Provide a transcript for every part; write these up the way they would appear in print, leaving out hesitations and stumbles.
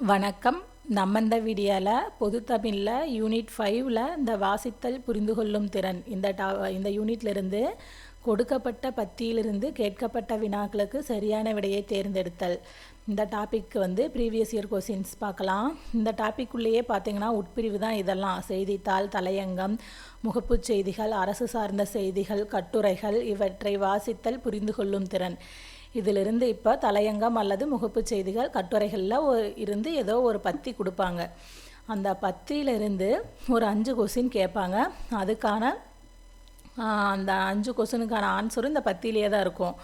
வணக்கம். நம்ம இந்த வீடியோவில் பொது தமிழில் யூனிட் 5ல் இந்த வாசித்தல் புரிந்து கொள்ளும் திறன் இந்த யூனிட்லேருந்து கொடுக்கப்பட்ட பத்தியிலிருந்து கேட்கப்பட்ட வினாக்களுக்கு சரியான விடையை தேர்ந்தெடுத்தல் இந்த டாபிக் ப்ரீவியஸ் இயர் கொஸ்டின்ஸ் பார்க்கலாம். இந்த டாபிக்குள்ளேயே பார்த்தீங்கன்னா உட்பிரிவு தான் இதெல்லாம். செய்தித்தாள், தலையங்கம், முகப்புச் செய்திகள், அரசு சார்ந்த செய்திகள், கட்டுரைகள் இவற்றை வாசித்தல் புரிந்து கொள்ளும் திறன். இதிலிருந்து இப்போ தலையங்கம் அல்லது முகப்பு செய்திகள், கட்டுரைகளில் இருந்து ஏதோ ஒரு பத்தி கொடுப்பாங்க. அந்த பத்தியிலிருந்து ஒரு 5 கொஸ்டின் கேட்பாங்க. அதுக்கான அந்த 5 கொஸ்டினுக்கான ஆன்சரும் இந்த பத்தியிலே தான் இருக்கும்.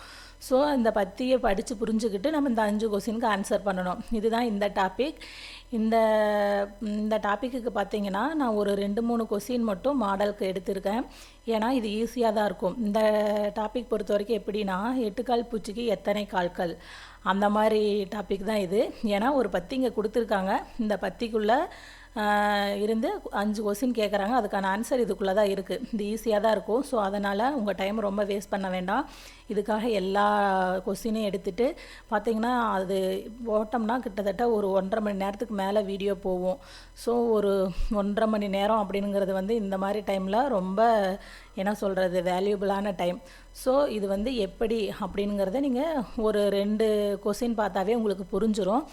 ஸோ இந்த பத்தியை படித்து புரிஞ்சுக்கிட்டு நம்ம இந்த 5 கொஸ்டினுக்கு ஆன்சர் பண்ணணும். இதுதான் இந்த டாபிக். இந்த டாப்பிக்கு பார்த்தீங்கன்னா நான் ஒரு 2-3 கொஸ்டின் மட்டும் மாடலுக்கு எடுத்திருக்கேன். ஏன்னா இது ஈஸியாக தான் இருக்கும். இந்த டாபிக் பொறுத்த வரைக்கும் எப்படின்னா 8 கால் பூச்சிக்கு எத்தனை கால்கள் அந்த மாதிரி டாபிக் தான் இது. ஏன்னா ஒரு பத்தி இங்கே கொடுத்துருக்காங்க. இந்த பத்திக்குள்ளே இருந்து 5 கொஸ்டின் கேட்குறாங்க. அதுக்கான ஆன்சர் இதுக்குள்ளே தான் இருக்குது. இது ஈஸியாக தான் இருக்கும். ஸோ அதனால் உங்கள் டைம் ரொம்ப வேஸ்ட் பண்ண வேண்டாம். இதுக்காக எல்லா கொஸ்டினையும் எடுத்துகிட்டு பார்த்தீங்கன்னா அது ஓட்டம்னா கிட்டத்தட்ட ஒரு 1.5 மணி நேரத்துக்கு மேலே வீடியோ போகும். ஸோ ஒரு 1.5 மணி நேரம் அப்படிங்கிறது இந்த மாதிரி டைமில் ரொம்ப என்ன சொல்கிறது வேல்யூபிளான டைம். ஸோ இது எப்படி அப்படிங்கிறத நீங்கள் ஒரு 2 கொஸ்டின் பார்த்தாவே உங்களுக்கு புரிஞ்சிடும்.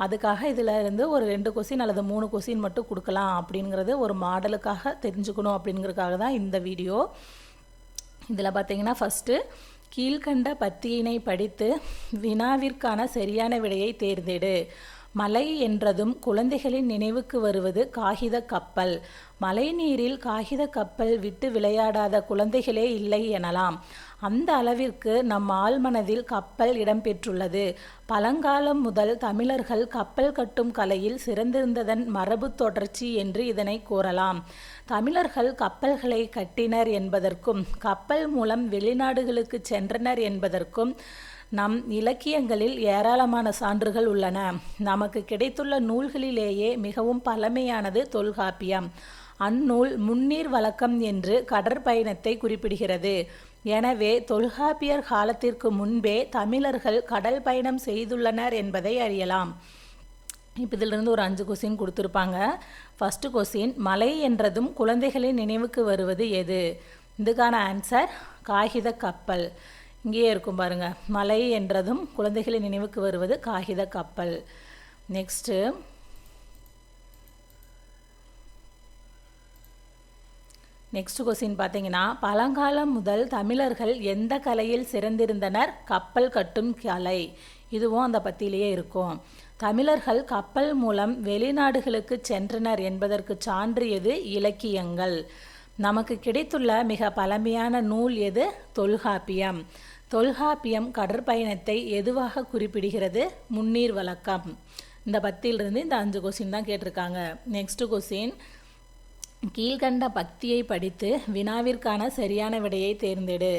அதுக்காக இதில் இருந்து ஒரு 2 கொஸ்டின் அல்லது 3 கொஸ்டின் மட்டும் கொடுக்கலாம் அப்படிங்கிறது ஒரு மாடலுக்காக தெரிஞ்சுக்கணும் அப்படிங்கிறதுக்காக தான் இந்த வீடியோ. இதில் பார்த்தீங்கன்னா ஃபஸ்ட்டு கீழ்கண்ட பத்தியினை படித்து வினாவிற்கான சரியான விடையை தேர்ந்தெடு. மலை என்றதும் குழந்தைகளின் நினைவுக்கு வருவது காகித கப்பல். மழை நீரில் காகித கப்பல் விட்டு விளையாடாத குழந்தைகளே இல்லை எனலாம். அந்த அளவிற்கு நம் ஆழ்மனதில் கப்பல் இடம்பெற்றுள்ளது. பழங்காலம் முதல் தமிழர்கள் கப்பல் கட்டும் கலையில் சிறந்திருந்ததன் மரபு தொடர்ச்சி என்று இதனை கூறலாம். தமிழர்கள் கப்பல்களை கட்டினர் என்பதற்கும் கப்பல் மூலம் வெளிநாடுகளுக்கு சென்றனர் என்பதற்கும் நம் இலக்கியங்களில் ஏராளமான சான்றுகள் உள்ளன. நமக்கு கிடைத்துள்ள நூல்களிலேயே மிகவும் பழமையானது தொல்காப்பியம். அந்நூல் முன்னீர் வழக்கம் என்று கடற்பயணத்தை குறிப்பிடுகிறது. எனவே தொல்காப்பியர் காலத்திற்கு முன்பே தமிழர்கள் கடல் பயணம் செய்துள்ளனர் என்பதை அறியலாம். இப்போ இதிலிருந்து ஒரு 5 கொஸ்டின் கொடுத்துருப்பாங்க. ஃபஸ்ட்டு கொஸ்டின், மலை என்றதும் குழந்தைகளின் நினைவுக்கு வருவது எது? இதுக்கான ஆன்சர் காகித கப்பல். இங்கேயே இருக்கும் பாருங்கள். மலை என்றதும் குழந்தைகளின் நினைவுக்கு வருவது காகித கப்பல். நெக்ஸ்ட்டு கொஸ்டின் பார்த்தீங்கன்னா பழங்காலம் முதல் தமிழர்கள் எந்த கலையில் சிறந்திருந்தனர்? கப்பல் கட்டும் கலை. இதுவும் அந்த பத்தியிலேயே இருக்கும். தமிழர்கள் கப்பல் மூலம் வெளிநாடுகளுக்கு சென்றனர் என்பதற்கு சான்று எது? இலக்கியங்கள். நமக்கு கிடைத்துள்ள மிக பழமையான நூல் எது? தொல்காப்பியம். தொல்காப்பியம் கடற்பயணத்தை எதுவாக குறிப்பிடுகிறது? முன்னீர் வழக்கம். இந்த பத்தியிலிருந்து இந்த 5 கொஸ்டின் தான் கேட்டிருக்காங்க. நெக்ஸ்ட் கொஸ்டின், கீழ்கண்ட பத்தியை படித்து வினாவிற்கான சரியான விடையை தேர்ந்தெடு.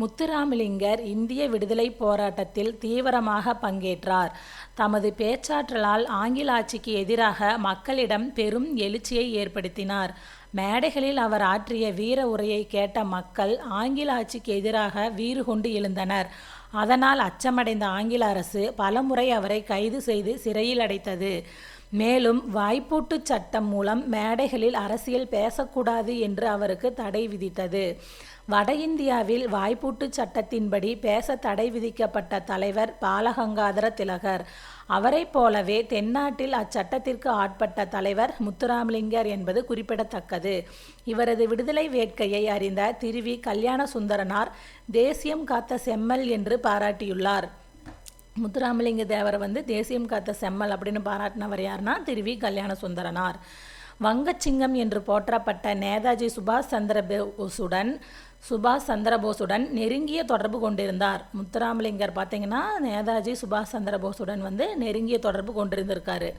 முத்துராமலிங்கர் இந்திய விடுதலை போராட்டத்தில் தீவிரமாக பங்கேற்றார். தமது பேச்சாற்றலால் ஆங்கில ஆட்சிக்கு எதிராக மக்களிடம் பெரும் எழுச்சியை ஏற்படுத்தினார். மேடைகளில் அவர் ஆற்றிய வீர உரையை கேட்ட மக்கள் ஆங்கில ஆட்சிக்கு எதிராக வீறு கொண்டு எழுந்தனர். அதனால் அச்சமடைந்த ஆங்கில அரசு பலமுறை அவரை கைது செய்து சிறையில் அடைத்தது. மேலும் வாய்ப்பூட்டு சட்டம் மூலம் மேடைகளில் அரசியல் பேசக்கூடாது என்று அவருக்கு தடை விதித்தது. வட இந்தியாவில் வாய்ப்பூட்டு சட்டத்தின்படி பேச தடை விதிக்கப்பட்ட தலைவர் பாலகங்காதர திலகர். அவரை போலவே தென்னாட்டில் அச்சட்டத்திற்கு ஆட்பட்ட தலைவர் முத்துராமலிங்கர் என்பது குறிப்பிடத்தக்கது. இவரது விடுதலை வேட்கையை அறிந்த திருவி கல்யாண சுந்தரனார் தேசியம் காத்த செம்மல் என்று பாராட்டியுள்ளார். முத்துராமலிங்க தேவரை தேசியம் காத்த செம்மல் அப்படின்னு பாராட்டினவர் யாருன்னா திருவி கல்யாண சுந்தரனார். வங்கச்சிங்கம் என்று போற்றப்பட்ட நேதாஜி சுபாஷ் சந்திரபோஸுடன் நெருங்கிய தொடர்பு கொண்டிருந்தார். முத்துராமலிங்கர் பார்த்தீங்கன்னா நேதாஜி சுபாஷ் சந்திரபோஸுடன் நெருங்கிய தொடர்பு கொண்டிருந்திருக்காரு.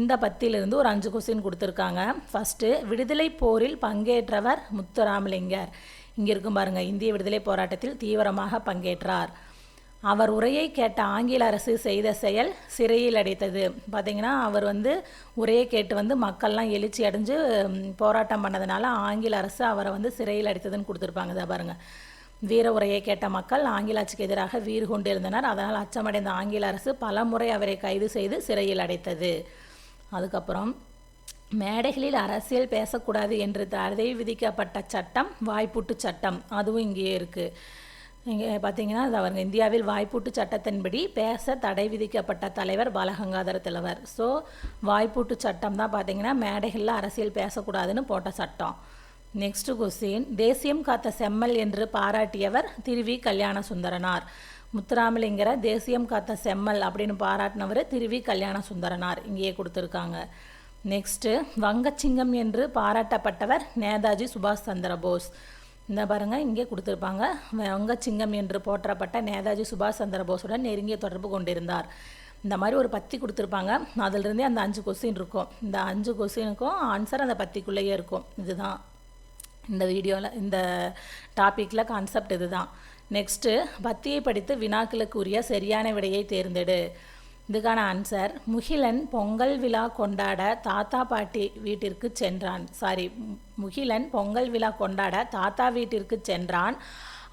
இந்த பத்தியிலிருந்து ஒரு 5 கொஸ்டின் கொடுத்துருக்காங்க. ஃபஸ்ட்டு, விடுதலை போரில் பங்கேற்றவர் முத்துராமலிங்கர். இங்கே இருக்கும் பாருங்கள். இந்திய விடுதலை போராட்டத்தில் தீவிரமாக பங்கேற்றார். அவர் உரையை கேட்ட ஆங்கில அரசு செய்த செயல் சிறையில் அடைத்தது. பார்த்திங்கன்னா அவர் உரையை கேட்டு மக்கள்லாம் எழுச்சி அடைஞ்சு போராட்டம் பண்ணதுனால ஆங்கில அரசு அவரை சிறையில் அடைத்ததுன்னு கொடுத்துருப்பாங்க. இதை பாருங்கள். வீர உரையை கேட்ட மக்கள் ஆங்கில ஆட்சிக்கு எதிராக வீறு கொண்டிருந்தனர். அதனால் அச்சமடைந்த ஆங்கில அரசு பல முறை அவரை கைது செய்து சிறையில் அடைத்தது. அதுக்கப்புறம் மேடைகளில் அரசியல் பேசக்கூடாது என்று தடை விதிக்கப்பட்ட சட்டம் வாய்ப்பூட்டு சட்டம், அதுவும் இங்கேயே இருக்குது. இங்கே பார்த்தீங்கன்னா அது அவங்க இந்தியாவில் வாய்ப்பூட்டு சட்டத்தின்படி பேச தடை விதிக்கப்பட்ட தலைவர் பாலகங்காதர திலகர். ஸோ வாய்ப்பூட்டு சட்டம் தான் பார்த்தீங்கன்னா மேடைகளில் அரசியல் பேசக்கூடாதுன்னு போட்ட சட்டம். நெக்ஸ்ட் கொஸ்டின், தேசியம் காத்த செம்மல் என்று பாராட்டியவர் திருவி கல்யாண சுந்தரனார். முத்துராமலிங்கரை தேசியம் காத்த செம்மல் அப்படின்னு பாராட்டினவர் திருவி கல்யாண சுந்தரனார், இங்கேயே கொடுத்துருக்காங்க. நெக்ஸ்ட்டு, வங்கச்சிங்கம் என்று பாராட்டப்பட்டவர் நேதாஜி சுபாஷ் சந்திர போஸ். இந்த பாருங்கள் இங்கே கொடுத்துருப்பாங்க, வங்கச்சிங்கம் என்று போற்றப்பட்ட நேதாஜி சுபாஷ் சந்திர போஸுடன் நெருங்கிய தொடர்பு கொண்டிருந்தார். இந்த மாதிரி ஒரு பத்தி கொடுத்துருப்பாங்க, அதிலிருந்தே அந்த 5 கொஸ்டின் இருக்கும். இந்த 5 கொஸ்டினுக்கும் ஆன்சர் அந்த பத்திக்குள்ளேயே இருக்கும். இதுதான் இந்த வீடியோவில் இந்த டாப்பிக்கில் கான்செப்ட் இதுதான். நெக்ஸ்ட்டு, பத்தியை படித்து வினாக்களுக்கு உரிய சரியான விடையை தேர்ந்தெடு. இதுக்கான ஆன்சர், முகிலன் பொங்கல் விழா கொண்டாட தாத்தா பாட்டி வீட்டிற்கு சென்றான். முகிலன் பொங்கல் விழா கொண்டாட தாத்தா வீட்டிற்கு சென்றான்.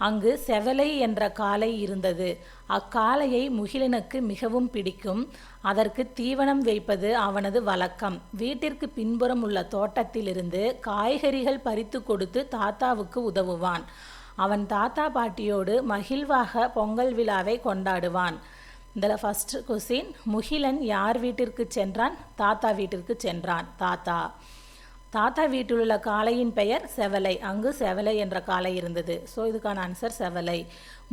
அங்கு செவலை என்ற காளை இருந்தது. அக்காளையை முகிலனுக்கு மிகவும் பிடிக்கும். அதற்கு தீவனம் வைப்பது அவனது வழக்கம். வீட்டிற்கு பின்புறம் உள்ள தோட்டத்திலிருந்து காய்கறிகள் பறித்து கொடுத்து தாத்தாவுக்கு உதவுவான். அவன் தாத்தா பாட்டியோடு மகிழ்வாக பொங்கல் விழாவை கொண்டாடுவான். இதில் ஃபஸ்ட் கொஸ்டின், முகிலன் யார் வீட்டிற்கு சென்றான்? தாத்தா வீட்டிற்கு சென்றான். தாத்தா வீட்டில் உள்ள காளையின் பெயர் செவலை. அங்கு செவலை என்ற காளை இருந்தது. ஸோ இதுக்கான ஆன்சர் செவலை.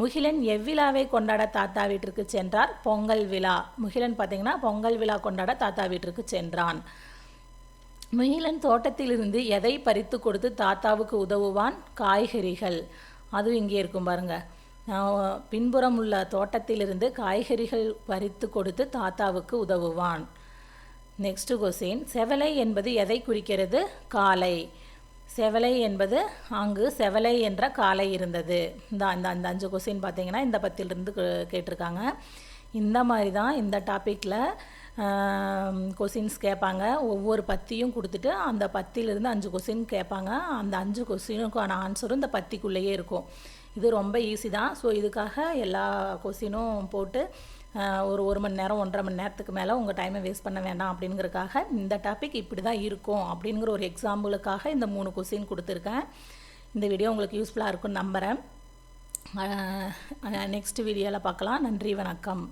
முகிலன் எவ்விழாவை கொண்டாட தாத்தா வீட்டிற்கு சென்றார்? பொங்கல் விழா. முகிலன் பார்த்தீங்கன்னா பொங்கல் விழா கொண்டாட தாத்தா வீட்டிற்கு சென்றான். முகிலன் தோட்டத்திலிருந்து எதை பறித்து கொடுத்து தாத்தாவுக்கு உதவுவான்? காய்கறிகள். அதுவும் இங்கே இருக்கும் பாருங்கள், பின்புறம் உள்ள தோட்டத்திலிருந்து காய்கறிகள் பறித்து கொடுத்து தாத்தாவுக்கு உதவுவான். நெக்ஸ்ட் கொஸ்டின், செவலை என்பது எதை குறிக்கிறது? காளை. செவலை என்பது அங்கு செவலை என்ற காளை இருந்தது. இந்த 5 கொஸ்டின் பார்த்தீங்கன்னா இந்த பத்தியிலிருந்து கேட்டிருக்காங்க. இந்த மாதிரி தான் இந்த டாப்பிக்கில் கொஸ்டின்ஸ் கேட்பாங்க. ஒவ்வொரு பத்தியும் கொடுத்துட்டு அந்த பத்தியிலிருந்து 5 கொஸ்டின் கேட்பாங்க. அந்த 5 கொஸ்டினுக்கான ஆன்சரும் இந்த பத்திக்குள்ளேயே இருக்கும். இது ரொம்ப ஈஸி தான். ஸோ இதுக்காக எல்லா கொஸ்டினும் போட்டு ஒரு மணி நேரம் 1.5 மணி நேரத்துக்கு மேலே உங்கள் டைமை வேஸ்ட் பண்ண வேண்டாம் அப்படிங்கிறதுக்காக இந்த டாபிக் இப்படி தான் இருக்கும் அப்படிங்கிற ஒரு எக்ஸாம்பிளுக்காக இந்த 3 கொஸ்டின் கொடுத்துருக்கேன். இந்த வீடியோ உங்களுக்கு யூஸ்ஃபுல்லாக இருக்கும்னு நம்புகிறேன். நெக்ஸ்ட் வீடியோவில் பார்க்கலாம். நன்றி, வணக்கம்.